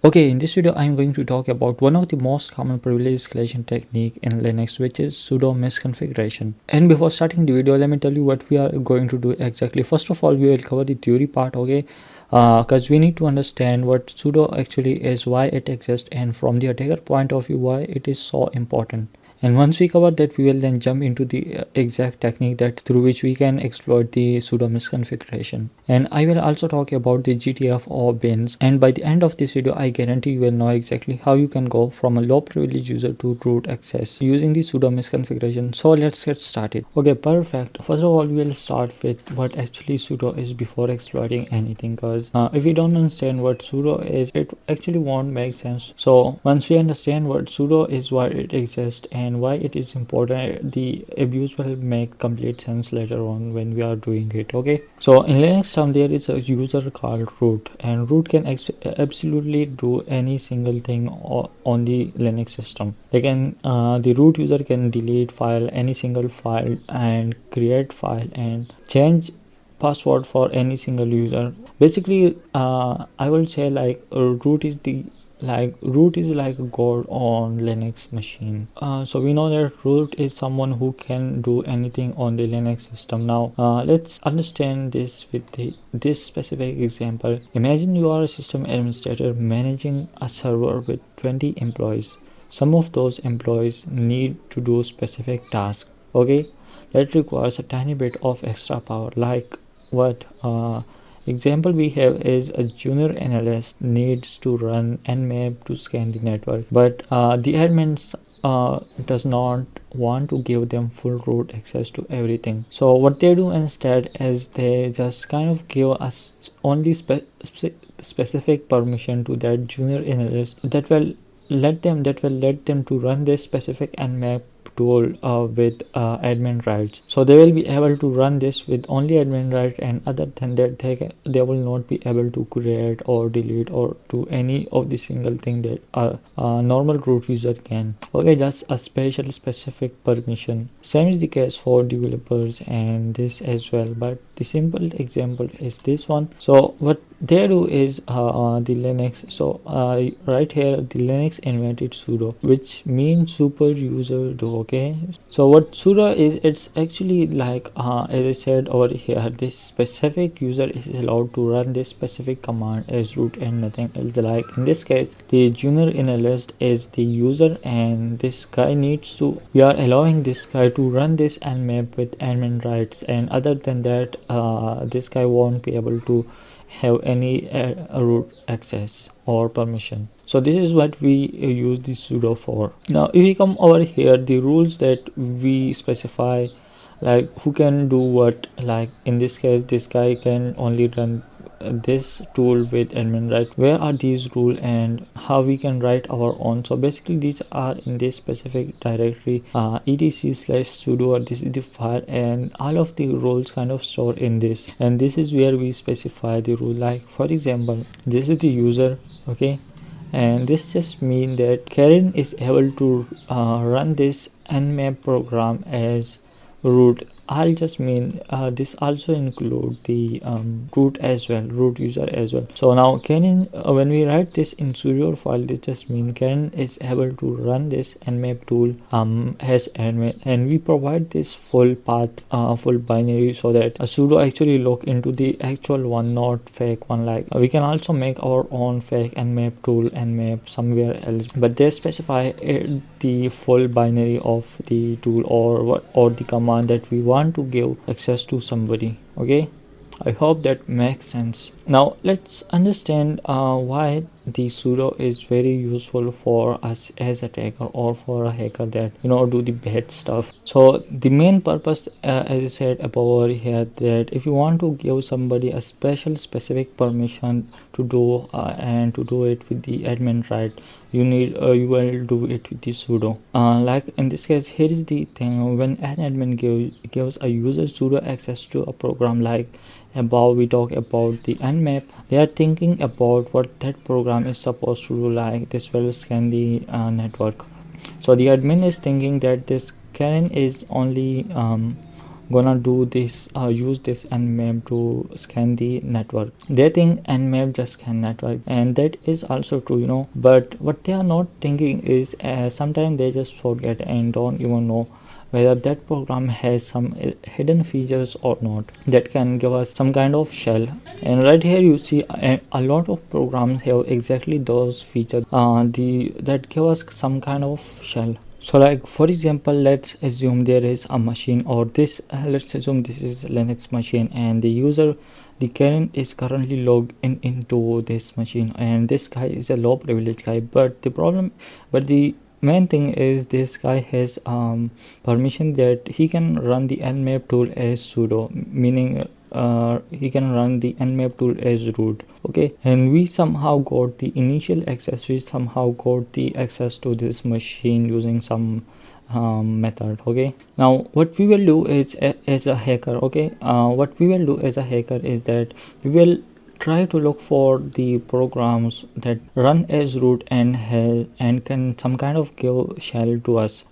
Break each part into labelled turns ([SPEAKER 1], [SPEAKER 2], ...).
[SPEAKER 1] Okay, in this video I'm going to talk about one of the most common privilege escalation technique in Linux, which is sudo misconfiguration. And before starting the video, let me tell you what we are going to do exactly. First of all, we will cover the theory part, okay, because we need to understand what sudo actually is, why it exists, and from the attacker point of view, why it is so important. And once we cover that, we will then jump into the exact technique that through which we can exploit the sudo misconfiguration. And I will also talk about the GTFOBins. And by the end of this video, I guarantee you will know exactly how you can go from a low privilege user to root access using the sudo misconfiguration. So let's get started. Okay, perfect. First of all, we will start with what actually sudo is before exploiting anything, because if we don't understand what sudo is, it actually won't make sense. So once we understand what sudo is, why it exists, and why it is important, the abuse will make complete sense later on when we are doing it. Okay, so in Linux term there is a user called root, and root can absolutely do any single thing on the Linux system. They can the root user can delete file, any single file, and create file and change password for any single user. Basically I will say like root is like god on Linux machine. So we know that root is someone who can do anything on the Linux system. Now let's understand this with this specific example. Imagine you are a system administrator managing a server with 20 employees. Some of those employees need to do specific tasks, okay, that requires a tiny bit of extra power. Like what example we have is a junior analyst needs to run nmap to scan the network, but the admin does not want to give them full root access to everything. So what they do instead is they just kind of give us only specific permission to that junior analyst that will let them to run this specific nmap tool with admin rights. So they will be able to run this with only admin rights, and other than that they will not be able to create or delete or do any of the single thing that a normal root user can. Okay, just a specific permission. Same is the case for developers and this as well, but the simple example is this one. So what they do is the Linux, so right here the Linux invented sudo, which means super user do. Okay, so what sudo is, it's actually like as I said over here, this specific user is allowed to run this specific command as root and nothing else. Like in this case the junior analyst is the user, and this guy needs to, we are allowing this guy to run this nmap with admin rights, and other than that this guy won't be able to have any root access or permission. So this is what we use the sudo for. Now if we come over here, the rules that we specify, like who can do what, like in this case this guy can only run this tool with admin right. Where are these rules and how we can write our own? So basically these are in this specific directory etc/sudo. This is the file, and all of the rules kind of stored in this, and this is where we specify the rule. Like for example, this is the user, okay, and this just means that Karen is able to run this nmap program as root. I'll just mean this also include the root as well, root user as well. So now Karen, when we write this in sudo file, this just mean Karen is able to run this nmap tool as admin, and we provide this full path, full binary, so that a sudo actually look into the actual one, not fake one. Like we can also make our own fake nmap tool nmap somewhere else, but they specify the full binary of the tool or the command that we want to give access to somebody. Okay, I hope that makes sense. Now let's understand why the sudo is very useful for us as a attacker or for a hacker that do the bad stuff. So the main purpose, as I said above here, that if you want to give somebody a specific permission to do and to do it with the admin right, you will do it with the sudo. Like in this case, here is the thing: when an admin gives a user sudo access to a program, like above we talk about the nmap, they are thinking about what that program is supposed to do. Like this will scan the network. So the admin is thinking that this Karen is only gonna do this, use this nmap to scan the network. They think nmap just scan network, and that is also true, you know, but what they are not thinking is sometimes they just forget and don't even know whether that program has some hidden features or not that can give us some kind of shell. And right here you see a lot of programs have exactly those features that give us some kind of shell. So like for example, let's assume there is a machine, or this let's assume this is Linux machine, and the current is currently logged into this machine, and this guy is a low privilege guy. But the main thing is this guy has permission that he can run the nmap tool as sudo, meaning he can run the nmap tool as root. Okay, and we somehow got the initial access, we somehow got the access to this machine using some method. Okay, now what we will do is as a hacker, okay, what we will do as a hacker is that we will try to look for the programs that run as root and can some kind of give shell to us.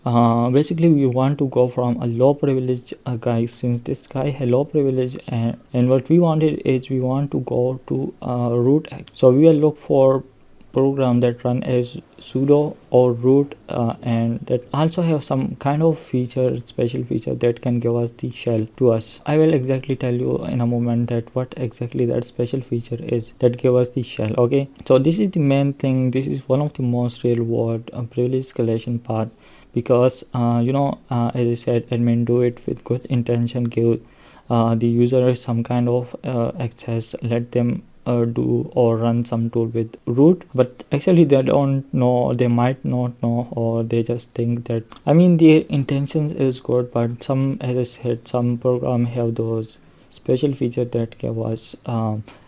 [SPEAKER 1] Basically we want to go from a low privilege guy, since this guy has low privilege, and what we wanted is we want to go to root. So we will look for program that run as sudo or root, and that also have some kind of feature, special feature that can give us the shell to us. I will exactly tell you in a moment that what exactly that special feature is that give us the shell. Okay, so this is the main thing. This is one of the most real world privilege escalation path, because as I said, admin do it with good intention, give the user some kind of access, let them do or run some tool with root, but actually they don't know, they might not know, or they just think that, I mean, their intentions is good, but some, as I said, some program have those special feature that give us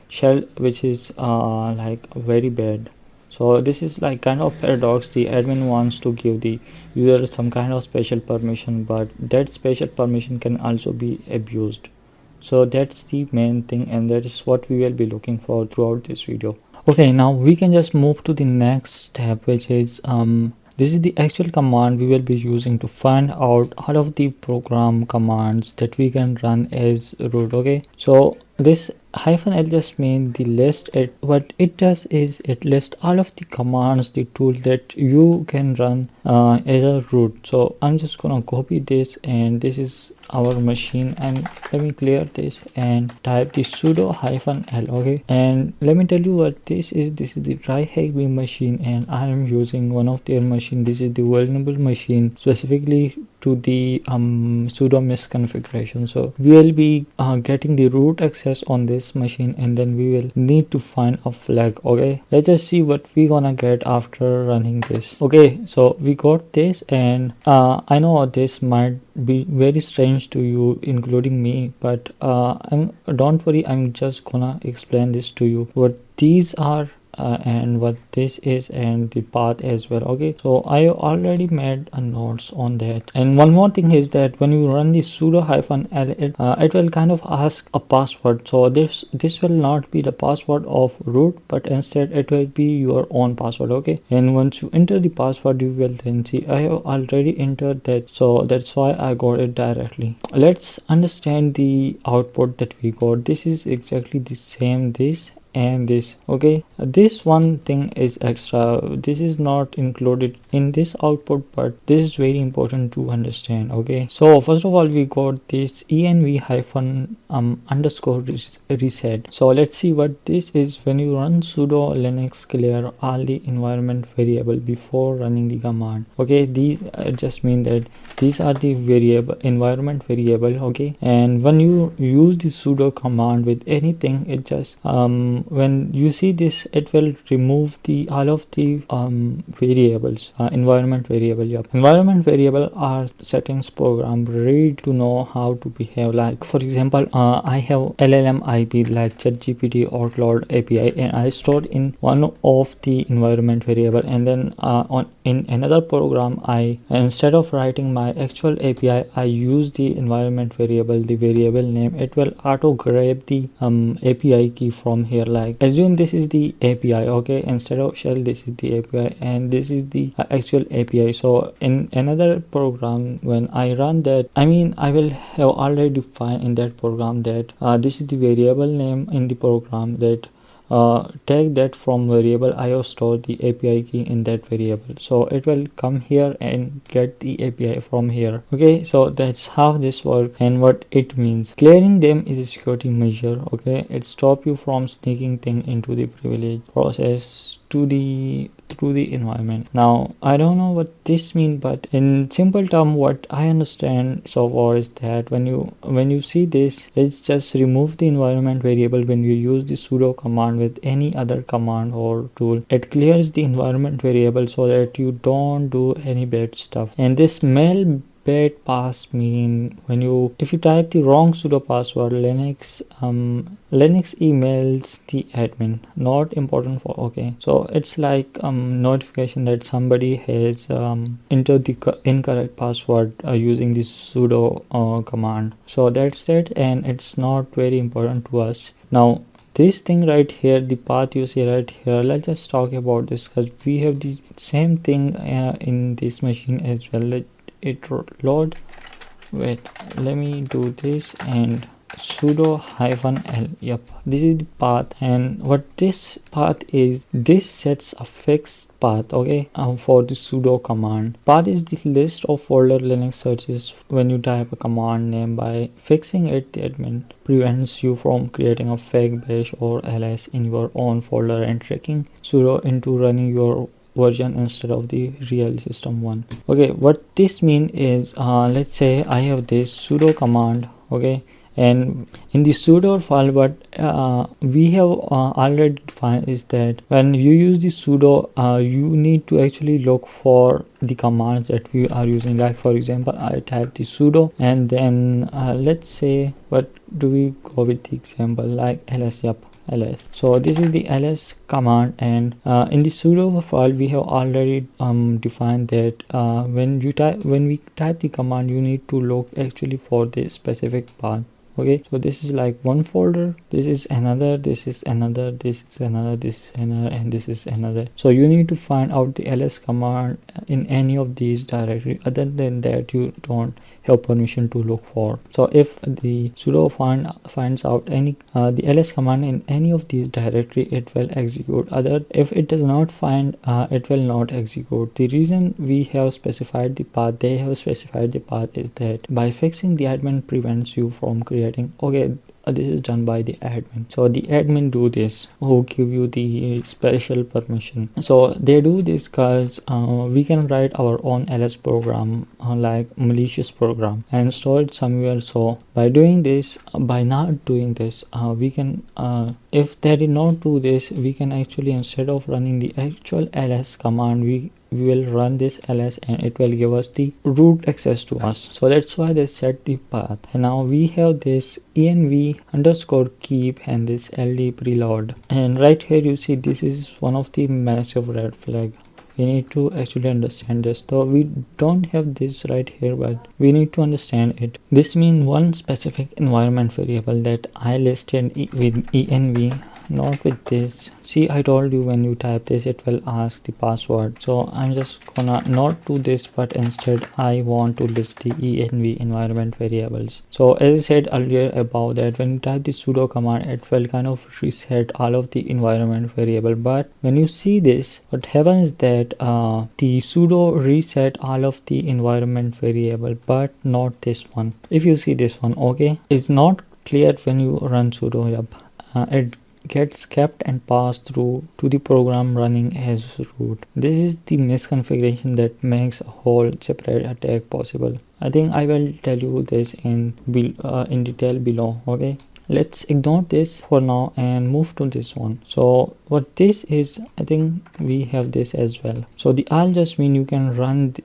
[SPEAKER 1] shell, which is like very bad. So this is like kind of paradox. The admin wants to give the user some kind of special permission, but that special permission can also be abused. So that's the main thing, and that is what we will be looking for throughout this video. Okay, now we can just move to the next step, which is this is the actual command we will be using to find out all of the program commands that we can run as root. Okay, so this -l just means the list. What it does is it lists all of the commands, the tools that you can run as a root. So I'm just gonna copy this, and this is our machine, and let me clear this and type the sudo -l. Okay, and let me tell you what this is. This is the dry hack machine, and I am using one of their machine. This is the vulnerable machine, specifically to the sudo misconfiguration. So we will be getting the root access on this machine, and then we will need to find a flag. Okay, let's just see what we gonna get after running this. Okay, so we got this, and I know this might be very strange to you, including me, but don't worry, I'm just gonna explain this to you, what these are and what this is, and the path as well. Okay, so I already made a notes on that. And one more thing is that when you run the sudo -l, it will kind of ask a password. So this will not be the password of root, but instead it will be your own password. Okay, and once you enter the password, you will then see I have already entered that, so that's why I got it directly. Let's understand the output that we got. This is exactly the same, this and this. Okay, this one thing is extra, this is not included in this output, but this is very important to understand. Okay, so first of all, we got this env _ reset. So let's see what this is. When you run sudo linux clear all the environment variable before running the command. Okay, these just mean that these are the environment variable. Okay, and when you use the sudo command with anything, it just when you see this, it will remove the all of the variables, environment variable. Yep, environment variable are settings program read to know how to behave. Like for example, I have LLM IP like ChatGPT or Cloud API, and I stored in one of the environment variable, and then in another program, I instead of writing my actual API, I use the environment variable, the variable name. It will auto grab the API key from here. like assume this is the API, okay, instead of shell this is the API and this is the actual API. So in another program when I run that, I mean I will have already defined in that program that this is the variable name in the program, that take that from variable IO store the API key in that variable, so it will come here and get the API from here. Okay, so that's how this works and what it means. Clearing them is a security measure. Okay, it stops you from sneaking things into the privilege process to the through the environment. Now I don't know what this means, but in simple term what I understand so far is that when you see this, it's just remove the environment variable. When you use the sudo command with any other command or tool, it clears the environment variable so that you don't do any bad stuff. And this mail bad pass mean when you if you type the wrong sudo password, Linux emails the admin, not important for. Okay, so it's like notification that somebody has entered the incorrect password using this sudo command. So that's it, and it's not very important to us. Now this thing right here, the path you see right here, let's just talk about this because we have the same thing in this machine as well. Let it load. Wait, let me do this and sudo -l. Yep, this is the path, and what this path is, this sets a fixed path. Okay, for the sudo command. Path is the list of folder Linux searches when you type a command name. By fixing it, the admin prevents you from creating a fake bash or ls in your own folder and tricking sudo into running your version instead of the real system one. Okay, what this means is let's say I have this sudo command. Okay, and in the sudo file what we have already defined is that when you use the sudo you need to actually look for the commands that we are using. Like for example, I type the sudo and then let's say what do we go with the example like ls. Yep, ls. So this is the ls command, and in the sudo file we have already defined that when we type the command, you need to look actually for the specific path. Okay, so this is like one folder, this is another, this is another, this is another, this is another, and this is another. So you need to find out the ls command in any of these directory. Other than that, you don't have permission to look for. So if the sudo finds out any the ls command in any of these directory, it will execute. Other if it does not find, it will not execute. The reason we have specified the path, they have specified the path, is that by fixing the admin prevents you from creating. Okay, this is done by the admin. So the admin do this, who give you the special permission. So they do this because we can write our own ls program, like malicious program, and store it somewhere. So by doing this, by not doing this, we can if they did not do this, we can actually, instead of running the actual ls command, we will run this ls and it will give us the root access to us. So that's why they set the path. And now we have this env underscore keep and this ld preload, and right here you see this is one of the massive red flag. We need to actually understand this, though we don't have this right here, but we need to understand it. This means one specific environment variable that I listed with env, not with this. See, I told you when you type this, it will ask the password. So I'm just gonna not do this, but instead I want to list the env environment variables. So as I said earlier about that, when you type the sudo command, it will kind of reset all of the environment variable. But when you see this, what happens is that the sudo reset all of the environment variable, but not this one. If you see this one, okay, it's not clear when you run sudo. Yep, it gets kept and passed through to the program running as root. This is the misconfiguration that makes a whole separate attack possible. I think I will tell you this in detail below. Okay, let's ignore this for now and move to this one. So what this is, I think we have this as well. So the all just mean you can run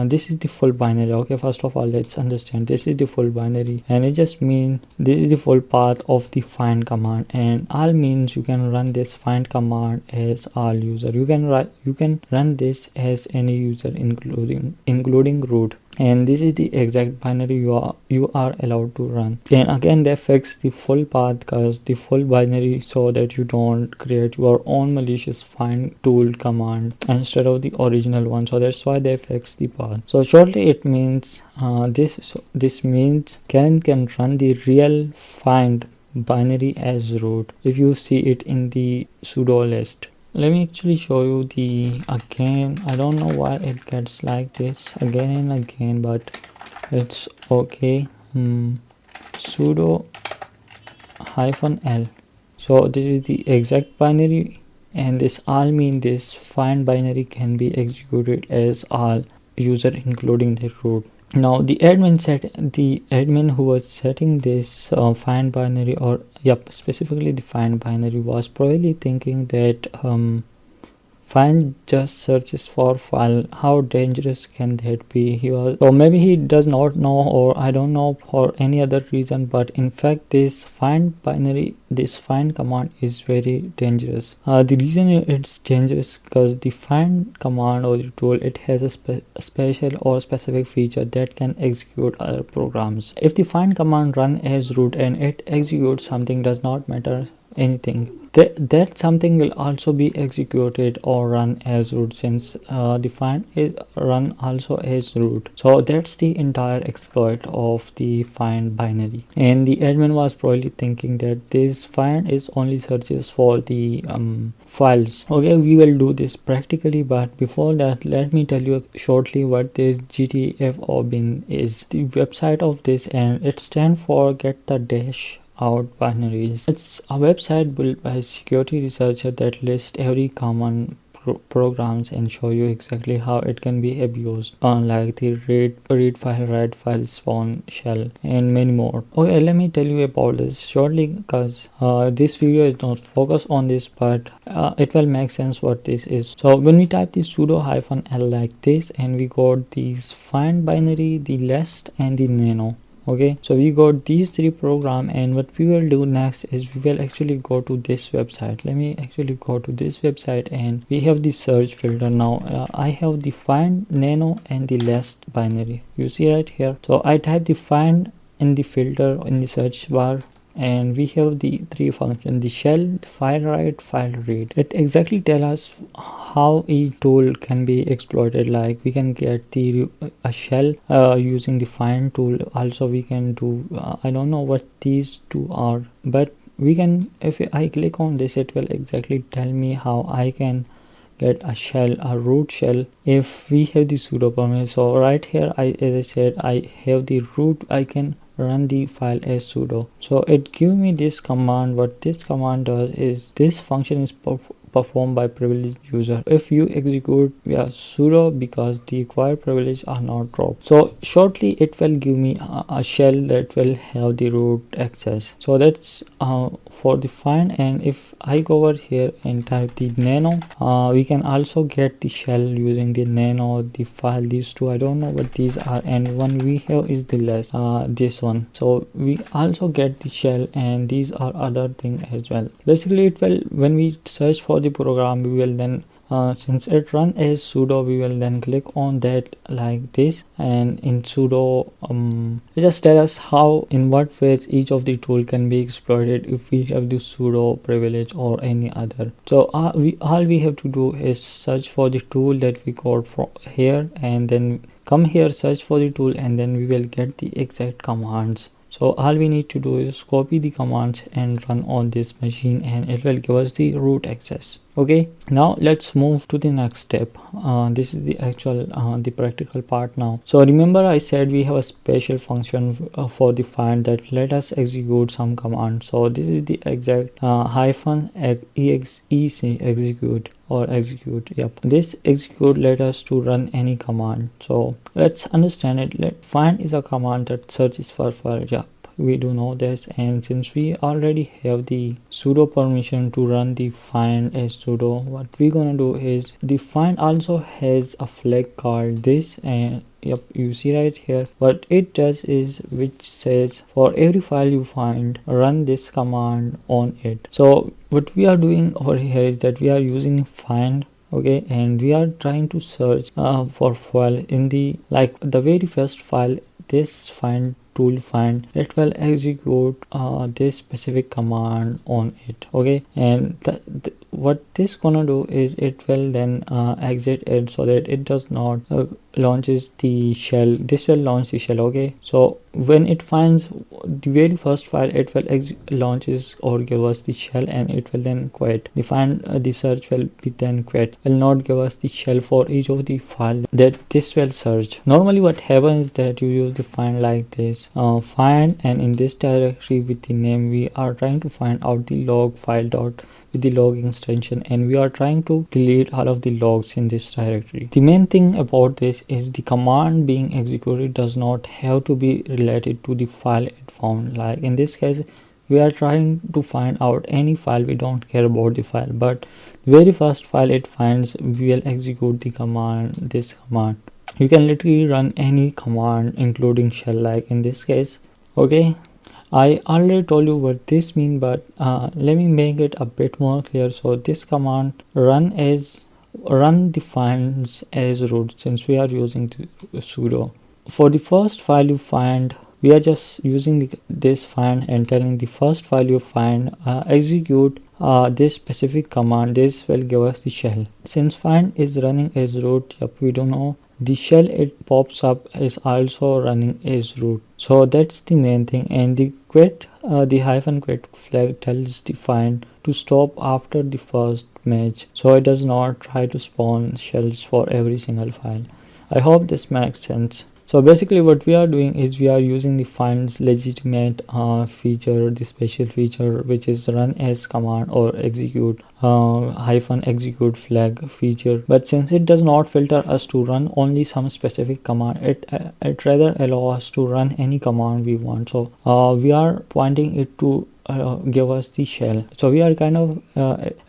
[SPEAKER 1] this is the full binary. Okay, first of all, let's understand this is the full binary, and it just means this is the full path of the find command, and all means you can run this find command as all user. You can run this as any user, including root. and this is the exact binary you are allowed to run. And again, they fix the full path because the full binary, so that you don't create your own malicious find tool command instead of the original one. So that's why they fix the path. So shortly it means this means Karen can run the real find binary as root if you see it in the sudo list. Let me actually show you the again. I don't know why it gets like this again and again, but it's okay. Sudo -l. So this is the exact binary, and this all mean this find binary can be executed as all user including the root. Now the admin who was setting this find binary, or specifically the find binary, was probably thinking that find just searches for file. How dangerous can that be? Or maybe he does not know, or I don't know, for any other reason, but in fact this find binary, this find command is very dangerous. The reason it's dangerous because the find command or the tool, it has a special or specific feature that can execute other programs. If the find command run as root and it executes something, does not matter anything, that something will also be executed or run as root, since the find is run also as root. So that's the entire exploit of the find binary, and the admin was probably thinking that this find is only searches for the files. Okay, we will do this practically, but before that let me tell you shortly what this GTFOBin is, the website of this, and it stands for get the dash out binaries. It's a website built by a security researcher that lists every common programs and show you exactly how it can be abused, unlike the read file, write file, spawn shell, and many more. Okay, let me tell you about this shortly, because this video is not focused on this, but it will make sense what this is. So when we type the sudo -l like this, and we got these find binary, the list, and the nano. Okay, so we got these three program, and what we will do next is we will actually go to this website. Let me actually go to this website, and we have the search filter. Now I have the find, nano, and the list binary, you see right here. So I type the find in the filter in the search bar, and we have the three functions: the shell, file write, file read. It exactly tell us how each tool can be exploited. Like we can get the a shell using the find tool. Also we can do I don't know what these two are, but we can, if I click on this, it will exactly tell me how I can get a shell, a root shell, if we have the sudo permission. So right here, as I said, I have the root. I can run the file as sudo, so it give me this command. What this command does is, this function is performed by privileged user. If you execute via sudo, because the acquired privilege are not dropped, so shortly it will give me a shell that will have the root access. So that's for the find. And if I go over here and type the nano, we can also get the shell using the nano, the file, these two, I don't know what these are, and one we have is the less, this one. So we also get the shell, and these are other thing as well. Basically it will, when we search for the program, we will then since it run as sudo, we will then click on that like this, and in sudo it just tell us how, in what ways each of the tool can be exploited if we have the sudo privilege or any other. So all we have to do is search for the tool that we got from here, and then come here, search for the tool, and then we will get the exact commands. So all we need to do is copy the commands and run on this machine, and it will give us the root access. Okay, now let's move to the next step. This is the actual the practical part now. So remember I said we have a special function for the find that let us execute some command. So this is the exact -exec execute or execute. Yep, this execute let us to run any command. So let's understand it. Find is a command that searches for file. Yep, we do know this, and since we already have the sudo permission to run the find as sudo, what we're gonna do is, the find also has a flag called this, and yep, you see right here, what it does is, which says for every file you find, run this command on it. So what we are doing over here is that we are using find. okay, and we are trying to search for file in the the very first file. This find tool find, it will execute this specific command on it, okay, and what this gonna do is it will then exit it so that it does not launches the shell. This will launch the shell, okay. So when it finds the very first file, it will launches or give us the shell, and it will then quit. The find the search will be then quit, will not give us the shell for each of the file that this will search. Normally what happens that you use the find like this, find, and in this directory with the name we are trying to find out the log file dot with the log extension, and we are trying to delete all of the logs in this directory. The main thing about this is the command being executed does not have to be related to the file it found. Like in this case we are trying to find out any file, we don't care about the file, but very first file it finds, we will execute the command, this command. You can literally run any command including shell, like in this case, okay. I already told you what this means, but let me make it a bit more clear. So this command run defines as root, since we are using the sudo. For the first file you find, we are just using this find and telling the first file you find execute this specific command. This will give us the shell. Since find is running as root, yep, we don't know, the shell it pops up is also running as root. So that's the main thing. And the quit, the hyphen quit flag tells the find to stop after the first match, so it does not try to spawn shells for every single file. I hope this makes sense. So basically what we are doing is we are using the find's legitimate feature, the special feature, which is run as command or execute hyphen execute flag feature. But since it does not filter us to run only some specific command, it rather allow us to run any command we want. So we are pointing it to give us the shell. So we are kind of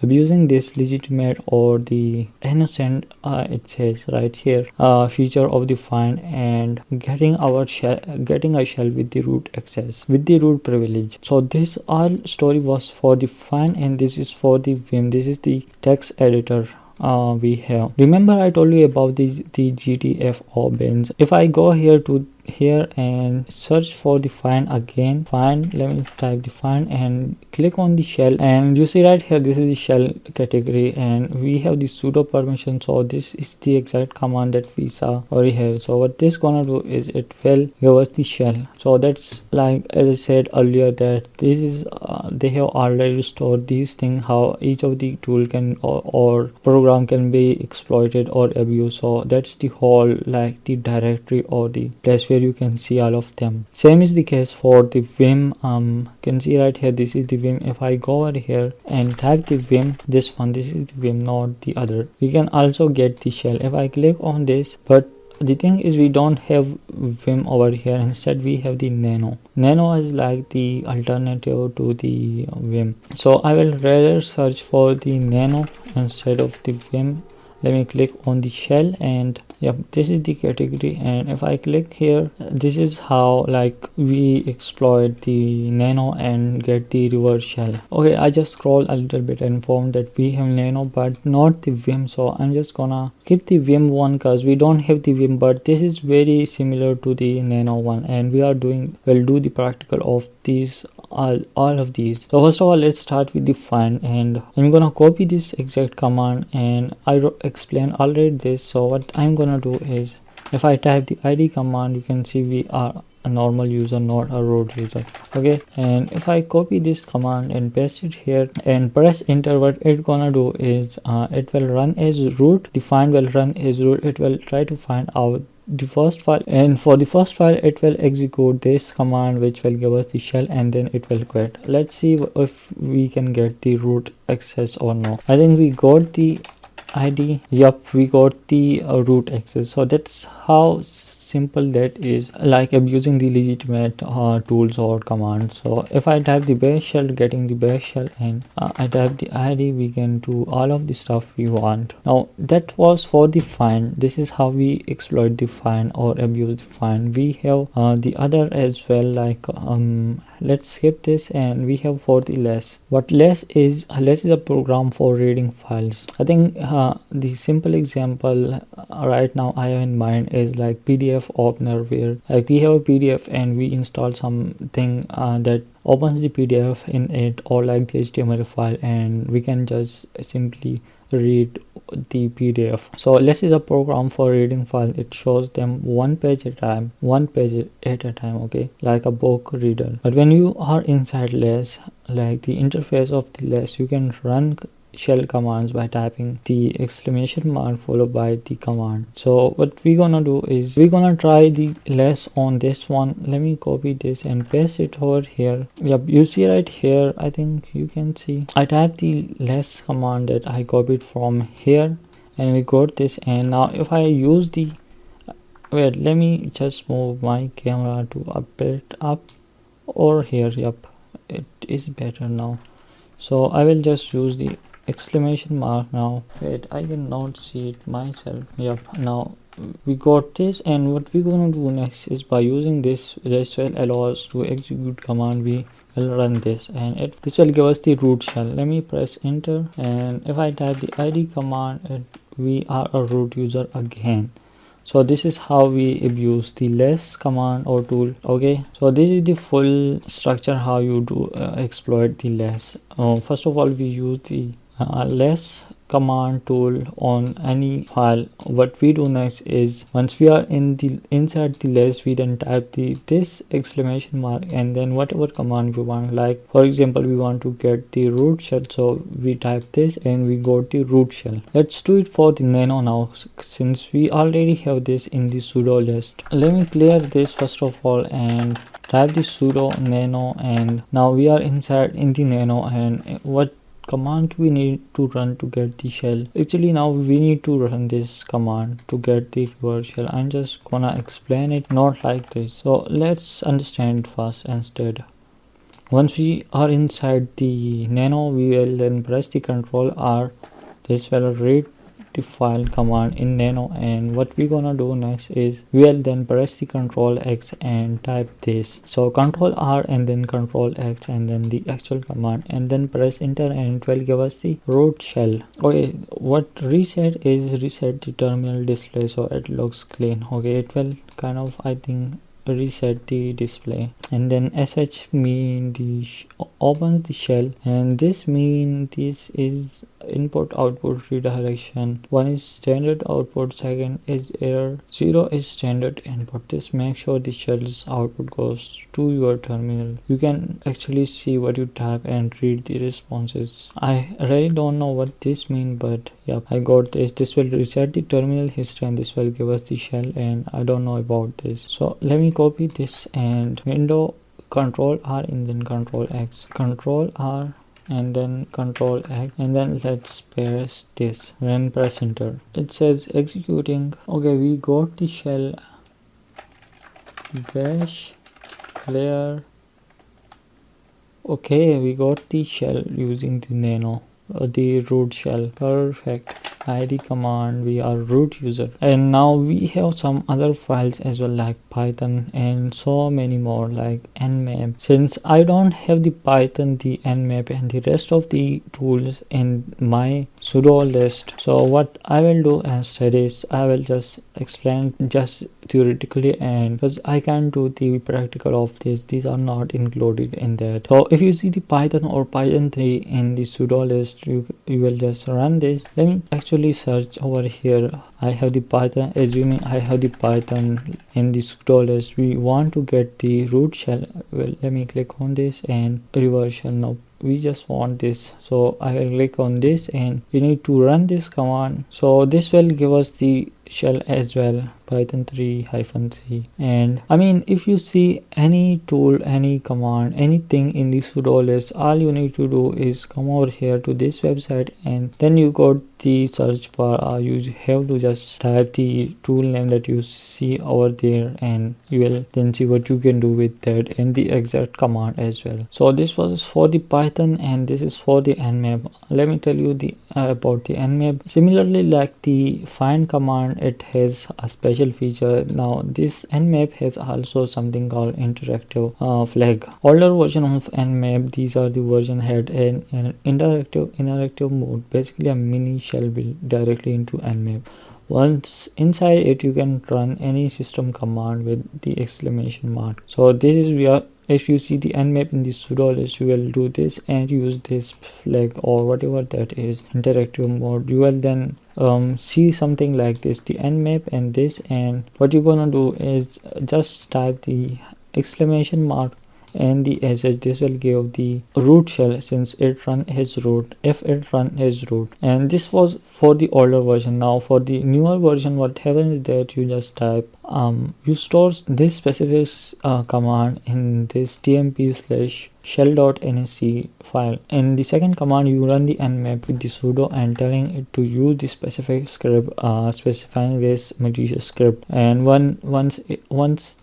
[SPEAKER 1] abusing this legitimate or the innocent, it says right here, feature of the find, and getting our shell, getting a shell with the root access, with the root privilege. So this all story was for the find, and this is for the Vim. This is the text editor we have. Remember I told you about the GTFOBins. If I go here and search for the find again, find, let me type the find and click on the shell, and you see right here this is the shell category, and we have the sudo permission. So this is the exact command that we saw already here. So what this gonna do is it will give us the shell. So that's like as I said earlier, that this is they have already stored these things, how each of the tool can or program can be exploited or abused. So that's the whole like the directory or the place where you can see all of them. Same is the case for the Vim. You can see right here this is the Vim. If I go over here and type the Vim, this one, this is the Vim, not the other, we can also get the shell. If I click on this, but the thing is we don't have Vim over here, instead we have the nano. Nano is like the alternative to the Vim, so I will rather search for the nano instead of the Vim. Let me click on the shell, and yep, this is the category. And if I click here, this is how like we exploit the nano and get the reverse shell. Okay, I just scroll a little bit and found that we have nano but not the Vim, so I'm just gonna skip the Vim one because we don't have the Vim, but this is very similar to the nano one, and we'll do the practical of these all of these. So first of all, let's start with the find, and I'm gonna copy this exact command, and I explained already this. So what I'm gonna do is, if I type the id command, you can see we are a normal user, not a root user, okay. And if I copy this command and paste it here and press enter, what it gonna do is it will run as root. The find will run as root. It will try to find out the first file, and for the first file it will execute this command, which will give us the shell, and then it will quit. Let's see if we can get the root access or no. I think we got the id. Yup, we got the root access. So that's how simple that is like abusing the legitimate tools or commands. So if I type the bash shell, getting the bash shell, and I type the id, we can do all of the stuff we want. Now that was for the find. This is how we exploit the find or abuse the find. We have the other as well, like let's skip this, and we have for the less. What less is a program for reading files. I think the simple example right now I have in mind is like PDF opener, where like we have a PDF and we install something that opens the PDF in it, or like the HTML file, and we can just simply read the PDF. So less is a program for reading file. It shows them one page at a time, okay, like a book reader. But when you are inside less, like the interface of the less, you can run shell commands by typing the exclamation mark followed by the command. So what we're gonna do is we're gonna try the less on this one. Let me copy this and paste it over here. Yep, you see right here, I think you can see I typed the less command that I copied from here, and we got this. And now if I use the wait, let me just move my camera to a bit up or here. Yep, it is better now. So I will just use the exclamation mark now. Wait, I cannot see it myself. Yep, now we got this. And what we're gonna do next is by using this will allow us to execute command. We will run this, and this will give us the root shell. Let me press enter, and if I type the id command, we are a root user again. So this is how we abuse the less command or tool. Okay, so this is the full structure how you do exploit the less. First of all, we use the less command tool on any file. What we do next is once we are inside the less, we then type this exclamation mark and then whatever command we want. Like for example, we want to get the root shell, so we type this and we got the root shell. Let's do it for the nano now, since we already have this in the sudo list. Let me clear this first of all and type the sudo nano, and now we are inside in the nano. And what command we need to run to get the shell? Actually now we need to run this command to get the reverse shell. I'm just gonna explain it not like this, so let's understand it first instead. Once we are inside the nano, we will then press the Control R. This will read the file command in nano, and what we're gonna do next is we will then press the Control X and type this. So Control R and then Control X and then the actual command, and then press enter, and it will give us the root shell. Okay, what reset is reset the terminal display so it looks clean. Okay, it will kind of, I think, reset the display. And then sh mean the opens the shell, and this mean this is input output redirection. One is standard output, second is error, 0 is standard input. This makes sure the shell's output goes to your terminal. You can actually see what you type and read the responses. I really don't know what this means, but yeah, I got this. This will reset the terminal history and this will give us the shell, and I don't know about this. So let me copy this and window Control R and then Control X, Control R and then Control X, and then let's paste this and press enter. It says executing. Okay, we got the shell bash clear. Okay, we got the shell using the nano, the root shell. Perfect. id command, we are root user. And now we have some other files as well, like Python and so many more, like nmap. Since I don't have the Python, the nmap and the rest of the tools in my sudo list, so what I will do instead is I will just explain just theoretically, and because I can't do the practical of this, these are not included in that. So if you see the Python or Python 3 in the sudo list, you will just run this. Let me actually search over here. I have the Python, assuming I have the Python in the sudo list. We want to get the root shell. Well, let me click on this and reverse shell. Now we just want this. So I will click on this and we need to run this command. So this will give us the shell as well, python 3-c. And I mean, if you see any tool, any command, anything in the sudo list, all you need to do is come over here to this website and then you got the search bar. You have to just type the tool name that you see over there and you will then see what you can do with that, and the exact command as well. So this was for the python and this is for the nmap. Let me tell you the about the nmap. Similarly, like the find command, it has a special feature. Now this nmap has also something called interactive flag. Older version of nmap, these are the version had an interactive mode, basically a mini shell built directly into nmap. Once inside it, you can run any system command with the exclamation mark. So this is where, if you see the nmap in the sudo list, you will do this and use this flag or whatever that is, interactive mode. You will then see something like this, the nmap and this, and what you're gonna do is just type the exclamation mark and the sh. This will give the root shell since it run as root, if it run as root. And this was for the older version. Now for the newer version, what happens is that you just type you store this specific command in this tmp/shell.nsc file. In the second command, you run the nmap with the sudo and telling it to use the specific script, specifying this malicious script. And once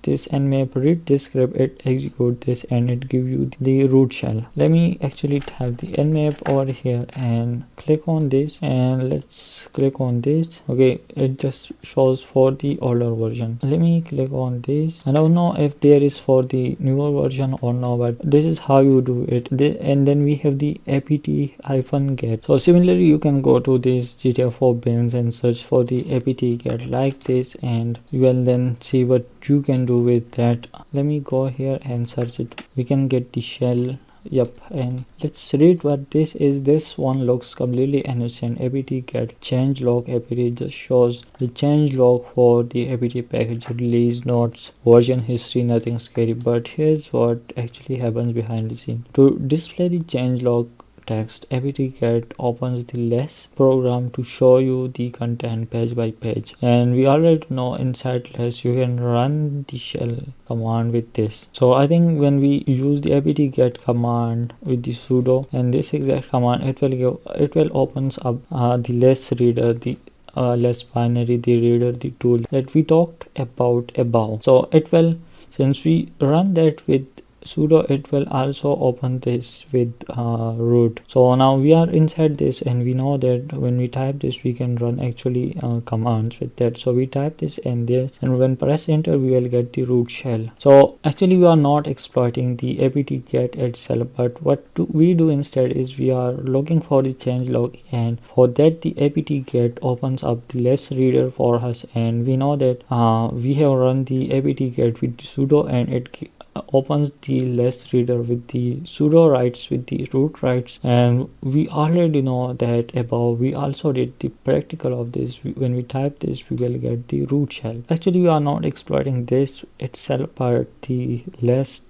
[SPEAKER 1] this nmap read this script, it executes this and it give you the root shell. Let me actually type the nmap over here and click on this, and let's click on this. Okay, it just shows for the older version. Let me click on this. I don't know if there is for the newer version or no, but this is how you do it. And then we have the apt-get. So similarly, you can go to this GTFOBins and search for the apt-get like this, and you will then see what you can do with that. Let me go here and search it. We can get the shell. Yep, and let's read what this is. This one looks completely innocent. apt-get change log. apt just shows the change log for the apt package release notes, version history, nothing scary. But here's what actually happens behind the scene. To display the change log text, apt-get opens the less program to show you the content page by page. And we already know inside less you can run the shell command with this. So I think when we use the apt-get command with the sudo and this exact command, it will opens up the less reader, the less binary, the reader, the tool that we talked about above. So it will, since we run that with sudo, it will also open this with root. So now we are inside this and we know that when we type this, we can run actually commands with that. So we type this and this, and when press enter, we will get the root shell. So actually we are not exploiting the apt-get itself, but what we do instead is we are looking for the change log, and for that the apt-get opens up the less reader for us. And we know that we have run the apt-get with the sudo and it opens the less reader with the sudo rights, with the root rights. And we already know that above. We also did the practical of this. When we type this, we will get the root shell. Actually we are not exploiting this itself, but the less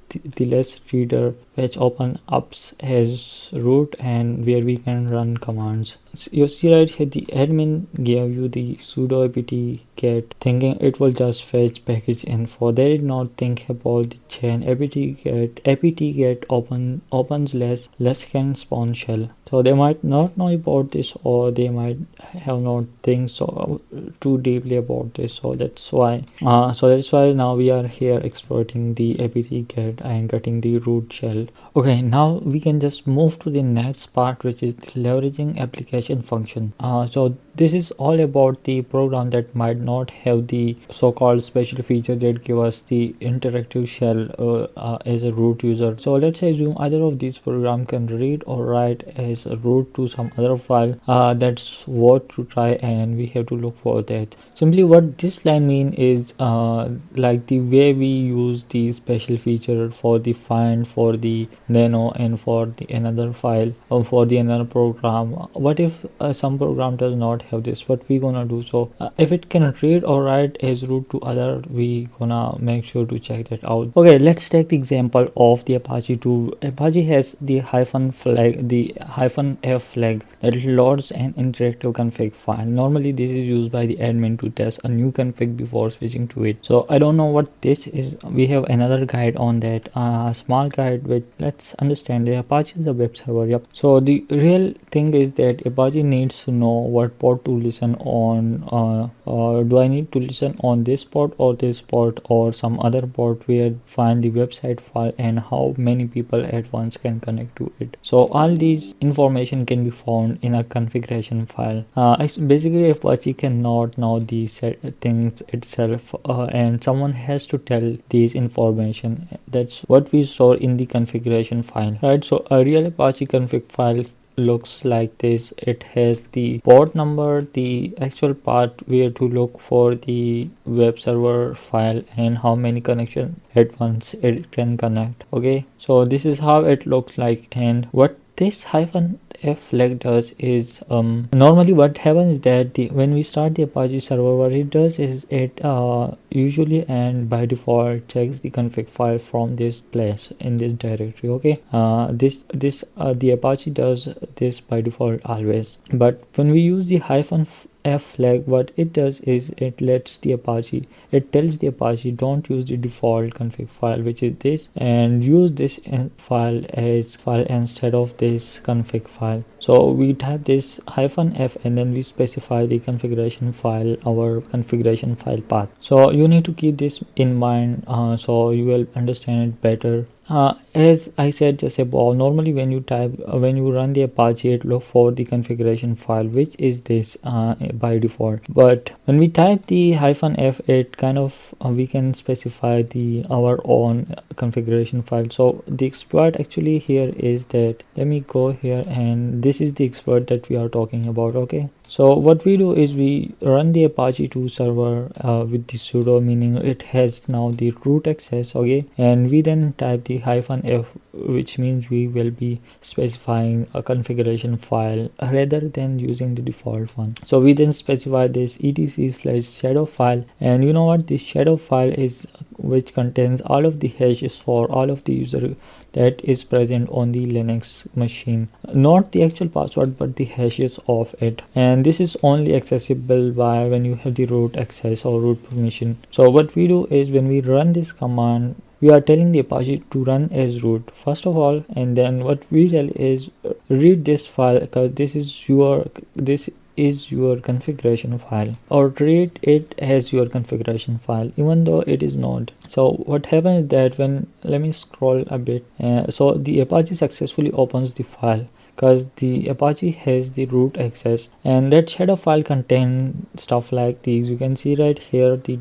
[SPEAKER 1] reader which open ups as root and where we can run commands. You see right here, the admin gave you the sudo apt-get thinking it will just fetch package info. They did not think about the chain. apt-get opens less can spawn shell. So they might not know about this, or they might have not think so too deeply about this. So that's why now we are here exploiting the apt-get and getting the root shell. Okay, now we can just move to the next part, which is leveraging application function. So this is all about the program that might not have the so-called special feature that give us the interactive shell as a root user. So let's assume either of these program can read or write as a root to some other file. That's what to try, and we have to look for that. Simply what this line mean is like the way we use the special feature for the find, for the nano, and for the another file or for the another program. What if some program does not not have this, what we gonna do? So if it can read or write as root to other, we gonna make sure to check that out. Okay, let's take the example of the Apache 2. Apache has the -f flag that loads an interactive config file. Normally this is used by the admin to test a new config before switching to it. So I don't know what this is. We have another guide on that, small guide, which let's understand. The Apache is a web server. Yep. So the real thing is that Apache needs to know what port to listen on. Do I need to listen on this port or this port or some other port, where find the website file and how many people at once can connect to it. So all these information can be found in a configuration file. Basically Apache cannot know these things itself, and someone has to tell these information. That's what we store in the configuration file, right? So a real Apache config file looks like this. It has the port number, the actual path where to look for the web server file, and how many connections at once it can connect. Okay, so this is how it looks like. And what this -f flag does is, normally what happens is that when we start the Apache server, what it does is it usually and by default checks the config file from this place in this directory. Okay, the Apache does this by default always. But when we use the -f flag, what it does is it tells the Apache don't use the default config file, which is this, and use this file as file instead of this config file. So we type this -f and then we specify the configuration file, our configuration file path. So you need to keep this in mind, so you will understand it better. As I said just above, normally when you run the Apache, it look for the configuration file, which is this by default. But when we type the -f, it kind of we can specify our own configuration file. So the exploit actually here is that, let me go here, and this is the exploit that we are talking about. Okay, so what we do is we run the Apache 2 server with the sudo, meaning it has now the root access. Okay, and we then type the -f, which means we will be specifying a configuration file rather than using the default one. So we then specify this etc/shadow file, and you know what this shadow file is, which contains all of the hashes for all of the user that is present on the Linux machine, not the actual password but the hashes of it. And this is only accessible by when you have the root access or root permission. So what we do is when we run this command, we are telling the Apache to run as root first of all, and then what we tell is read this file, because this is your configuration file, or treat it as your configuration file even though it is not. So what happens is that when, let me scroll a bit, so the Apache successfully opens the file because the Apache has the root access, and that shadow file contains stuff like these. You can see right here the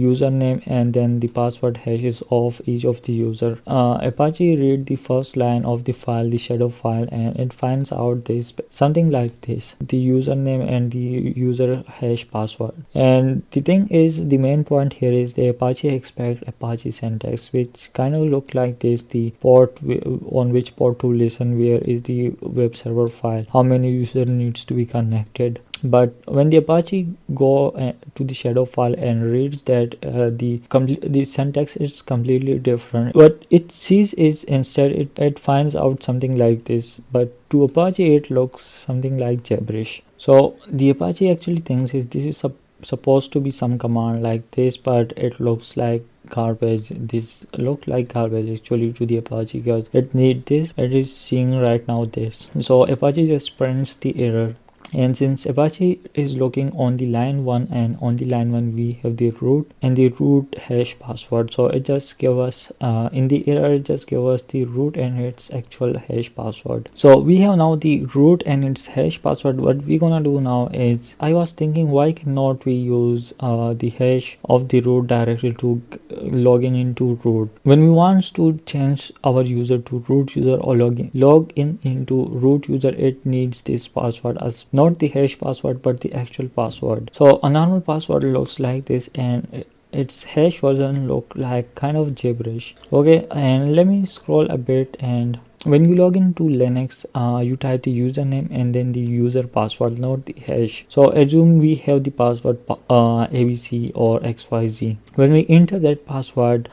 [SPEAKER 1] username and then the password hashes of each of the user. Apache read the first line of the file, the shadow file, and it finds out this something like this, the username and the user hash password. And the thing is, the main point here is the Apache expect Apache syntax, which kind of look like this: the port on which port to listen, where is the web server file, how many user needs to be connected. But when the Apache go to the shadow file and reads that, the syntax is completely different. What it sees is instead it finds out something like this, but to Apache it looks something like gibberish. So the Apache actually thinks is this is supposed to be some command like this, but it looks like garbage. This look like garbage actually to the Apache, because it need this, it is seeing right now this. So Apache just prints the error. And since Apache is looking on the line 1, and on the line 1 we have the root and the root hash password, so it just give us in the error it just give us the root and its actual hash password. So we have now the root and its hash password. What we gonna do now is, I was thinking why cannot we use the hash of the root directly to login into root. When we want to change our user to root user or log in into root user, it needs this password as not the hash password but the actual password. So a normal password looks like this, and its hash version look like kind of gibberish. Okay, and let me scroll a bit, and when you log into Linux, you type the username and then the user password, not the hash. So assume we have the password abc or xyz. When we enter that password,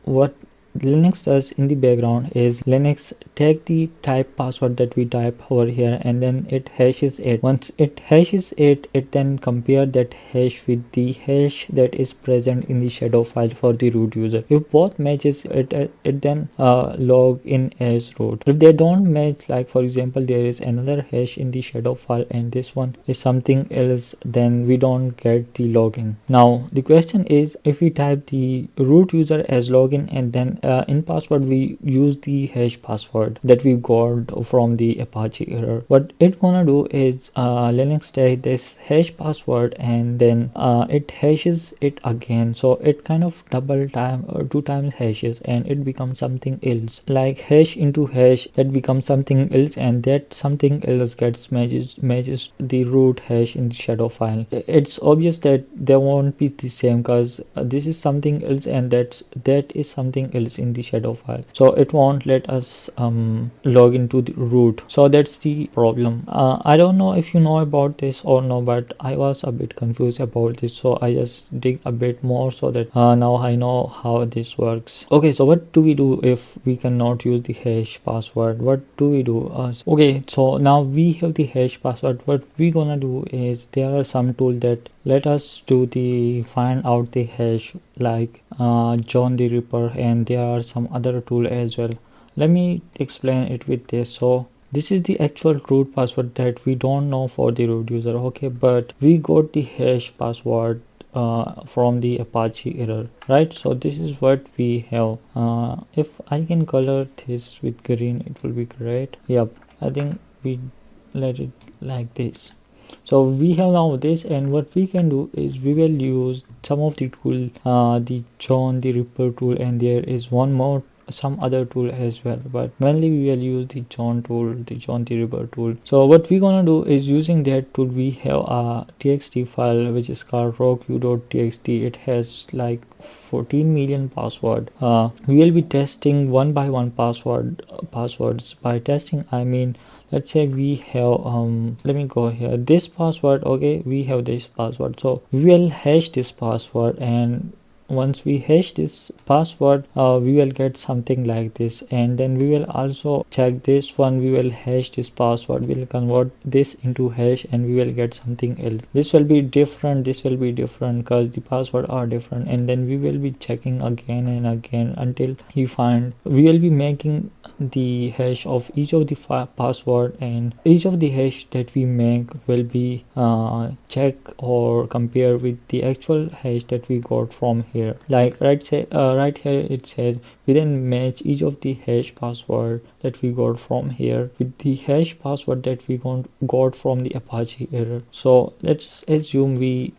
[SPEAKER 1] what Linux does in the background is Linux take the type password that we type over here and then it hashes it. Once it hashes it, it then compare that hash with the hash that is present in the shadow file for the root user. If both matches, it then log in as root. If they don't match, like for example there is another hash in the shadow file and this one is something else, then we don't get the login. Now the question is, if we type the root user as login and then in password we use the hash password that we got from the Apache error, what it gonna do is Linux take this hash password and then it hashes it again. So it kind of double time or two times hashes and it becomes something else, like hash into hash, that becomes something else, and that something else gets matches the root hash in the shadow file. It's obvious that they won't be the same because this is something else and that is something else in the shadow file, so it won't let us log into the root. So that's the problem. I don't know if you know about this or no, but I was a bit confused about this, so I just dig a bit more so that now I know how this works. Okay, so what do we do if we cannot use the hash password? What do we do? Okay, so now we have the hash password. What we gonna do is, there are some tools that let us do the find out the hash, like John the Ripper, and there are some other tool as well. Let me explain it with this. So this is the actual root password that we don't know for the root user, okay, but we got the hash password from the Apache error, right? So this is what we have. If I can color this with green, it will be great. Yep, I think we let it like this. So we have now this, and what we can do is we will use some of the tool, the John the Ripper tool, and there is one more, some other tool as well, but mainly we will use the John tool, the John the Ripper tool. So what we're gonna do is, using that tool, we have a txt file which is called rocku.txt. it has like 14 million password. We will be testing one by one passwords. By testing I mean, let's say we have let me go here, this password, okay, we have this password, so we will hash this password, and once we hash this password, we will get something like this, and then we will also check this one, we will hash this password, we will convert this into hash, and we will get something else. This will be different, this will be different because the password are different, and then we will be checking again and again until we find, we will be making the hash of each of the password, and each of the hash that we make will be check or compare with the actual hash that we got from here. Like right here it says we then match each of the hash password that we got from here with the hash password that we got from the Apache error. So let's assume we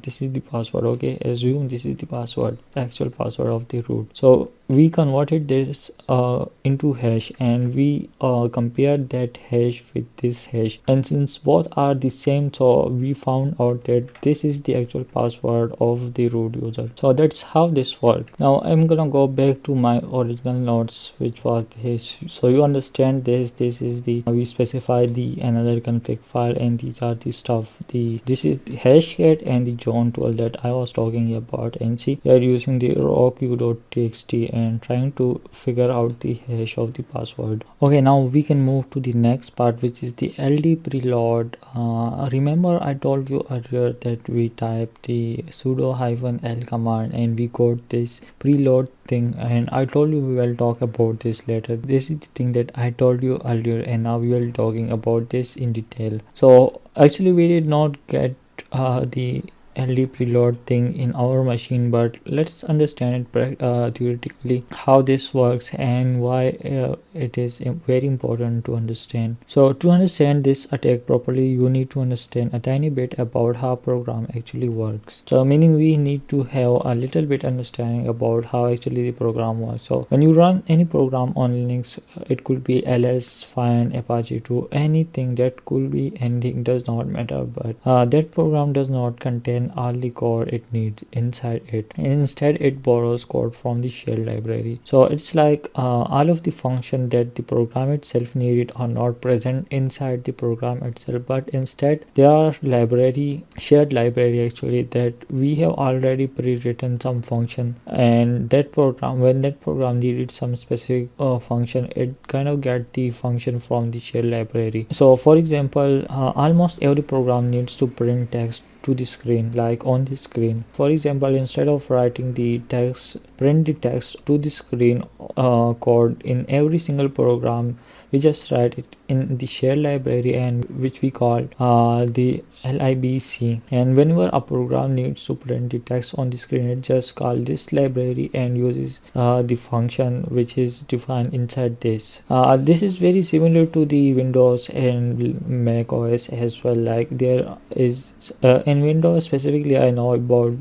[SPEAKER 1] this is the password, okay, assume this is the password, the actual password of the root. So we converted this into hash, and we compared that hash with this hash, and since both are the same, so we found out that this is the actual password of the root user. So that's how this works. Now I'm gonna go back to my original notes, which was this. So you understand this is the we specify the another config file, and these are the stuff, this is the hashcat and the John tool that I was talking about, and see we are using the rocku.txt and trying to figure out the hash of the password. Okay, now we can move to the next part, which is the ld preload. Remember I told you earlier that we typed the sudo -l command and we got this preload thing, and I told you we will talk about this later. This is the thing that I told you earlier, and now we will talking about this in detail. So actually we did not get the ld preload thing in our machine, but let's understand it theoretically how this works and why it is very important to understand. So to understand this attack properly, you need to understand a tiny bit about how program actually works. So meaning we need to have a little bit understanding about how actually the program works. So when you run any program on Linux, it could be ls, find, Apache 2, anything, that could be anything, does not matter, but that program does not contain contain all the code it needs inside it. Instead, it borrows code from the shell library. So it's like all of the function that the program itself needed are not present inside the program itself, but instead they are shared library actually, that we have already pre-written some function, and that program, when that program needed some specific function, it kind of get the function from the shell library. So for example, almost every program needs to print text to the screen, like on the screen. For example, instead of writing the text, print the text to the screen code in every single program, we just write it in the shell library, and which we call the libc. And whenever a program needs to print the text on the screen, it just calls this library and uses the function which is defined inside this. This is very similar to the Windows and Mac OS as well. Like there is in Windows specifically, I know about,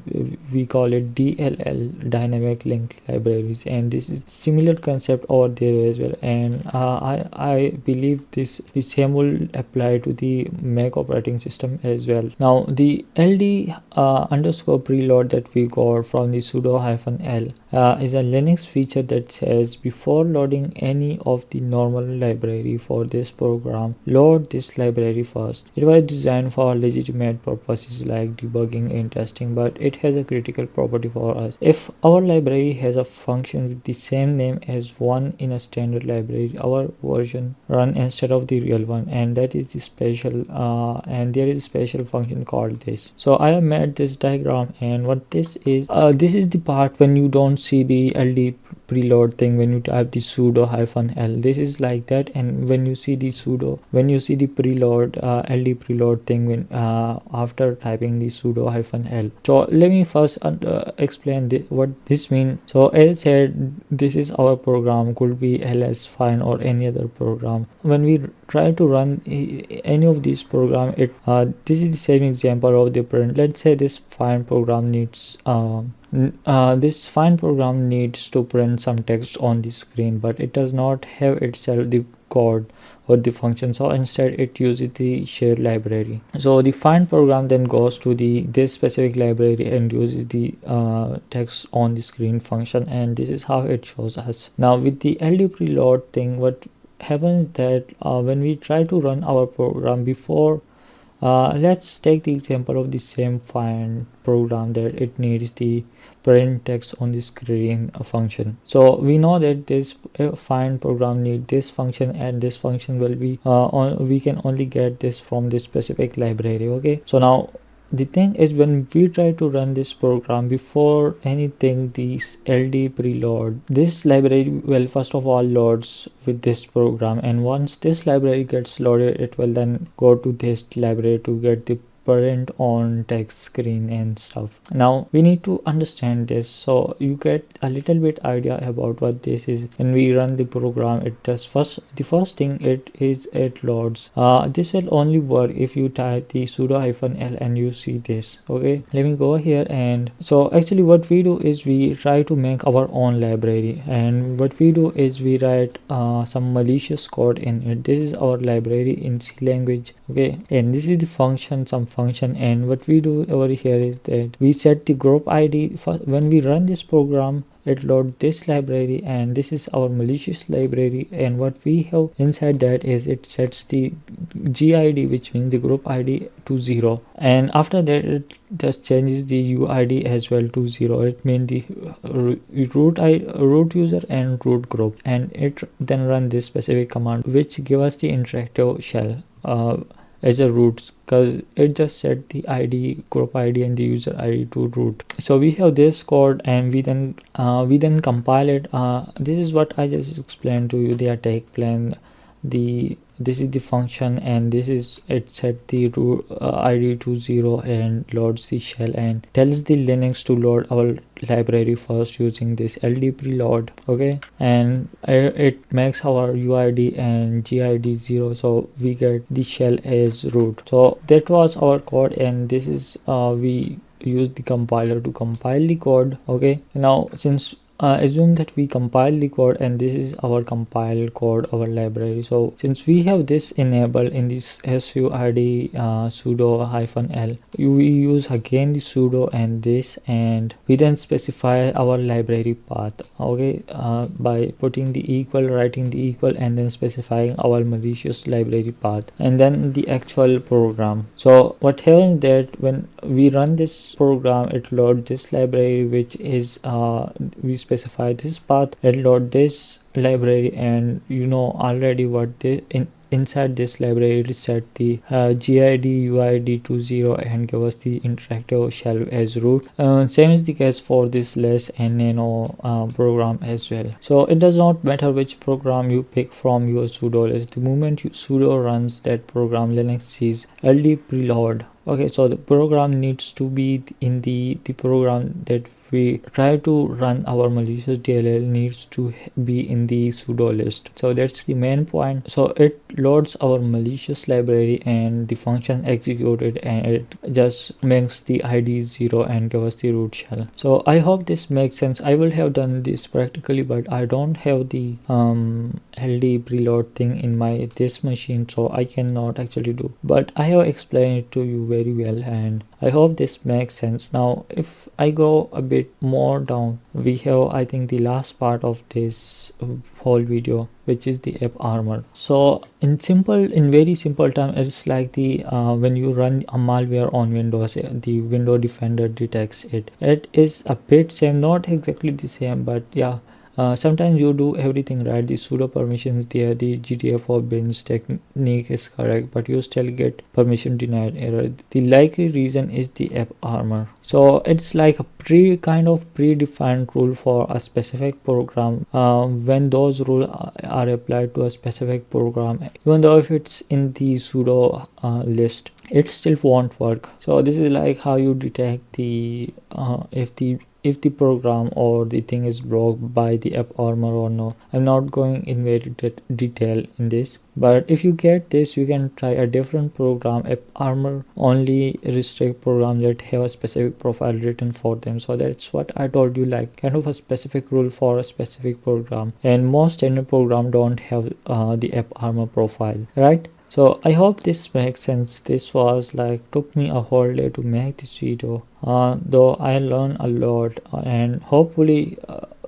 [SPEAKER 1] we call it DLL, dynamic link libraries, and this is similar concept over there as well. And I believe the same will apply to the Mac operating system as well. Now the ld underscore preload that we got from the sudo -l is a Linux feature that says before loading any of the normal library for this program, load this library first. It was designed for legitimate purposes like debugging and testing, but it has a critical property for us. If our library has a function with the same name as one in a standard library, our version run instead of the real one, and that is the special and there is a special function called this. So I have made this diagram, and what this is the part when you don't see the ld preload thing when you type the sudo -l. This is like that, and when you see the preload ld preload thing when after typing the sudo -l. So let me first explain what this means. So as I said, this is our program, could be ls fine or any other program. When we try to run any of these program, this is the same example of the print. Let's say this find program needs to print some text on the screen, but it does not have itself the code or the function, so instead it uses the shared library. So the find program then goes to this specific library and uses the text on the screen function, and this is how it shows us. Now with the ld preload thing, what happens that when we try to run our program before, let's take the example of the same find program that it needs the print text on the screen function. So we know that this find program need this function, and this function will be we can only get this from this specific library. Okay, so now the thing is, when we try to run this program, before anything, this ld preload, this library will first of all loads with this program, and once this library gets loaded, it will then go to this library to get the print on text screen and stuff. Now we need to understand this, so you get a little bit idea about what this is. When we run the program, it does the first thing it loads. This will only work if you type the sudo -l and you see this. Okay, let me go here. And so actually what we do is we try to make our own library, and what we do is we write some malicious code in it. This is our library in C language. Okay, and this is the function, and what we do over here is that we set the group id. When we run this program, it loads this library, and this is our malicious library, and what we have inside that is it sets the gid, which means the group id, to 0, and after that it just changes the uid as well to 0. It means the root user and root group, and it then run this specific command which give us the interactive shell as a root, because it just set the id, group id, and the user id to root. So we have this code, and we then compile it. This is what I just explained to you, the attack plan. This is the function, and this is it set the root id to 0 and loads the shell and tells the Linux to load our library first using this ld preload. Okay, and it makes our uid and gid 0, so we get the shell as root. So that was our code, and this is we use the compiler to compile the code. Okay, now since assume that we compile the code, and this is our compiled code, our library. So since we have this enabled in this suid sudo -l, we use again the sudo and this, and we then specify our library path, okay, by putting the equal, writing the equal, and then specifying our malicious library path, and then the actual program. So what happens that when we run this program, it loads this library, which is we specify this path, it load this library, and you know already what they inside this library it set the gid uid to 0 and give us the interactive shell as root. Same is the case for this less and nano program as well. So it does not matter which program you pick from your sudo list. The moment you sudo runs that program, Linux sees ld preload. Okay, so the program needs to be in the program that we try to run our malicious DLL needs to be in the sudo list. So that's the main point. So it loads our malicious library and the function executed, and it just makes the id 0 and give us the root shell. So I hope this makes sense. I will have done this practically, but I don't have the ld preload thing in my this machine, so I cannot actually do, but I have explained it to you very well, and I hope this makes sense. Now if I go a bit more down, we have I think the last part of this whole video, which is the app armor. So in very simple term, it's like the when you run a malware on Windows, the window defender detects it. It is a bit same, not exactly the same, but yeah, sometimes you do everything right, the sudo permissions there, the GTFOBins technique is correct, but you still get permission denied error. The likely reason is the app armor. So it's like a kind of predefined rule for a specific program. When those rules are applied to a specific program, even though if it's in the sudo list, it still won't work. So this is like how you detect the if the program or the thing is blocked by the app armor or no. I'm not going in very detail in this, but if you get this, you can try a different program. App armor only restrict programs that have a specific profile written for them. So that's what I told you, like kind of a specific rule for a specific program, and most standard program don't have the app armor profile, right? So I hope this makes sense. This was like took me a whole day to make this video, though I learned a lot, and hopefully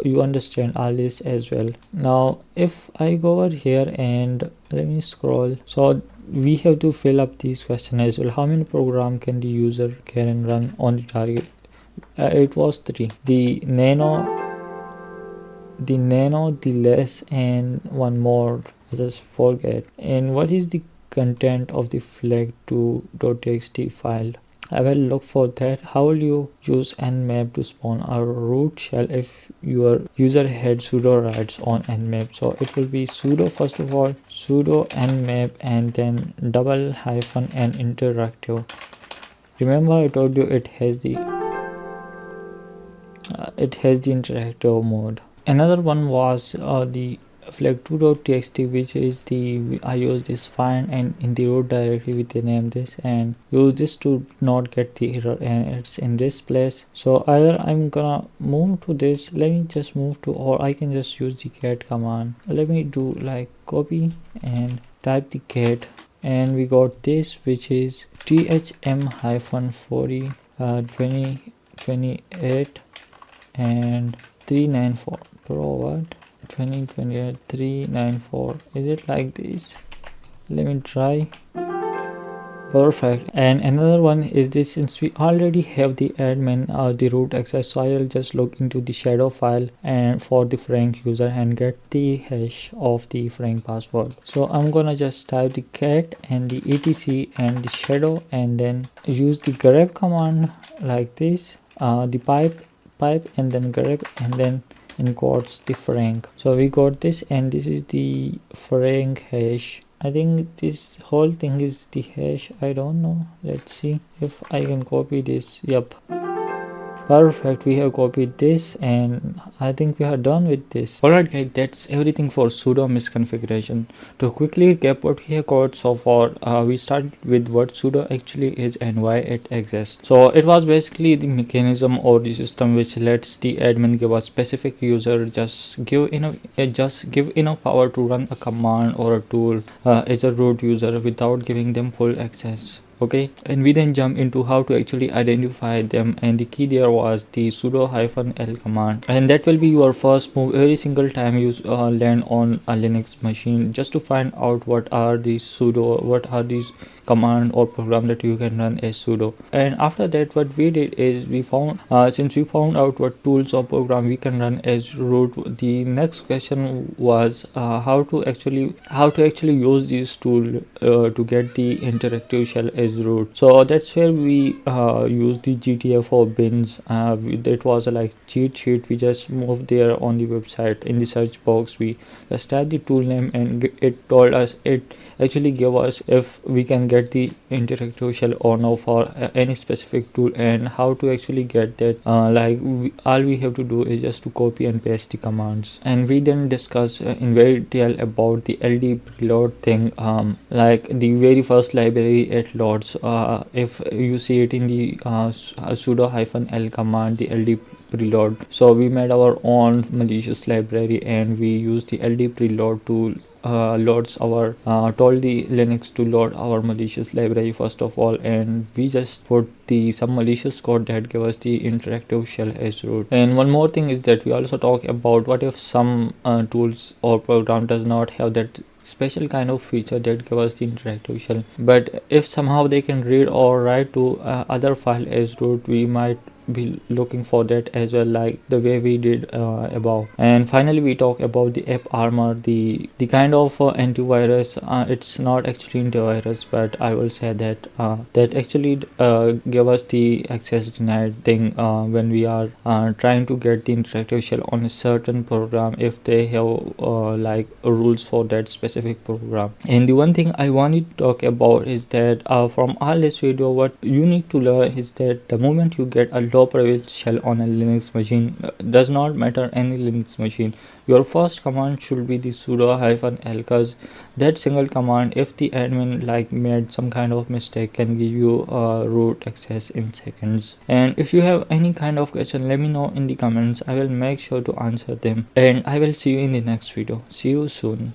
[SPEAKER 1] you understand all this as well. Now if I go over here and let me scroll, so we have to fill up these questions as well. How many program can the user can run on the target? It was 3. The nano, the less, and one more I just forget. And what is the content of the flag2.txt file? I will look for that. How will you use nmap to spawn a root shell if your user had sudo rights on nmap? So it will be sudo, first of all, sudo nmap, and then double hyphen and interactive. Remember I told you it has the interactive mode. Another one was the flag2.txt, which is the I use this find and in the root directory with the name this, and use this to not get the error, and it's in this place. So either I'm gonna move to this, let me just move to, or I can just use the cat command. Let me do like copy and type the cat, and we got this, which is thm-40 2028 and 394. Bro, what? 2028 394. Is it like this? Let me try. Perfect. And another one is this, since we already have the admin or the root access, so I will just look into the shadow file and for the frank user and get the hash of the frank password. So I'm gonna just type the cat and the etc and the shadow, and then use the grep command like this, the pipe and then grep, and then in quotes the frank. So we got this, and this is the frank hash. I think this whole thing is the hash. I don't know. Let's see if I can copy this. Yep. Perfect, we have copied this and I think we are done with this. Alright guys, that's everything for sudo misconfiguration. To quickly recap what we have covered so far, we started with what sudo actually is and why it exists. So it was basically the mechanism or the system which lets the admin give a specific user just give enough power to run a command or a tool as a root user without giving them full access. Okay, and we then jump into how to actually identify them, and the key there was the sudo -l command, and that will be your first move every single time you land on a Linux machine, just to find out what are these command or program that you can run as sudo. And after that, what we did is we found since we found out what tools or program we can run as root, the next question was how to actually use this tool to get the interactive shell as root. So that's where we use the GTFOBins. That was a like cheat sheet. We just moved there on the website. In the search box, we just typed the tool name, and it told us, it actually gave us if we can get the interactive shell or no for any specific tool, and how to actually get that. All we have to do is just to copy and paste the commands, and we then discuss in very detail about the LD preload thing, like the very first library it loads. If you see it in the sudo -l command, the LD preload. So we made our own malicious library, and we used the LD preload to told the Linux to load our malicious library first of all, and we just put some malicious code that gave us the interactive shell as root. And one more thing is that we also talk about what if some tools or program does not have that special kind of feature that gives us the interactive shell, but if somehow they can read or write to other file as root, we might be looking for that as well, like the way we did above. And finally we talk about the app armor, the kind of antivirus. It's not actually antivirus, but I will say that that actually give us the access denied thing when we are trying to get the interactive shell on a certain program if they have like rules for that specific program. And the one thing I wanted to talk about is that from all this video, what you need to learn is that the moment you get a low privilege shell on a Linux machine, does not matter any Linux machine, your first command should be the sudo -l, because that single command, if the admin like made some kind of mistake, can give you root access in seconds. And if you have any kind of question, let me know in the comments. I will make sure to answer them, and I will see you in the next video. See you soon.